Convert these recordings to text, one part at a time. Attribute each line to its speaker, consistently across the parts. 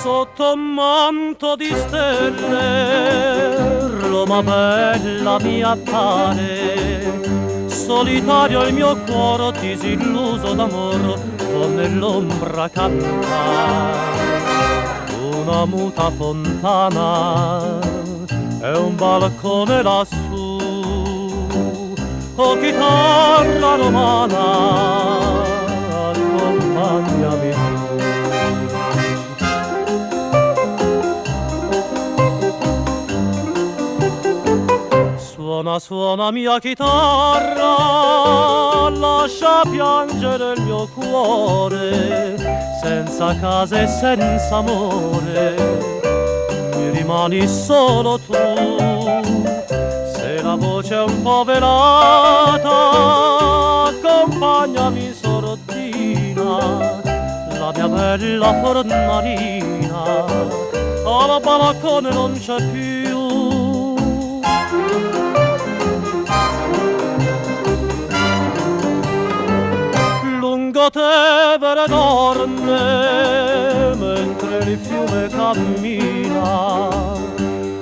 Speaker 1: Sotto un manto di stelle, Roma bella mi appare, solitario il mio cuore disilluso d'amor, con nell'ombra canta. Una muta fontana e un balcone lassù, oh chitarra romana, accompagnami tu. Suona, suona mia chitarra, lascia piangere il mio cuore, senza casa e senza amore, mi rimani solo tu. Se la voce è un po' velata, accompagnami sordina, la mia bella fornarina, alla balcone non c'è più. Lungo Tevere dorme mentre il fiume cammina,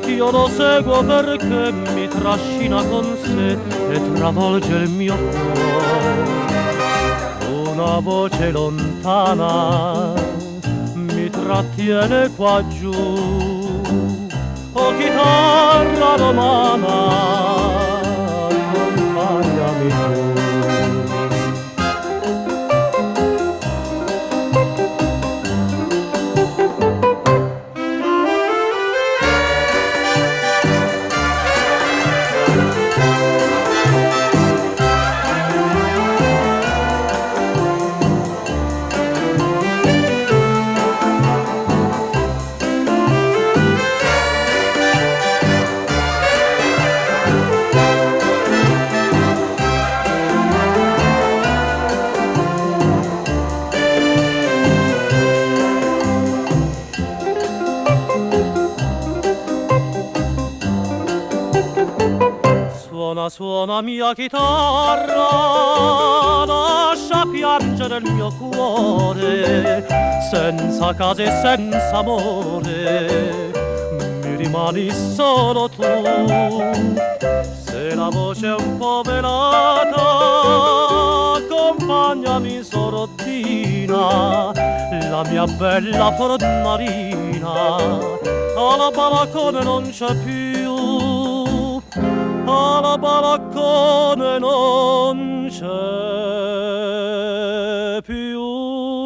Speaker 1: io lo seguo perché mi trascina con sé e travolge il mio cuore. Una voce lontana mi trattiene qua giù, oh chitarra romana, accompagnami tu. Suona, suona mia chitarra, lascia piangere il mio cuore, senza casa e senza amore, mi rimani solo tu. Se la voce è un po' velata, accompagnami sordina, la mia bella fornarina, alla balcone non c'è più. Alla balcone non c'è più.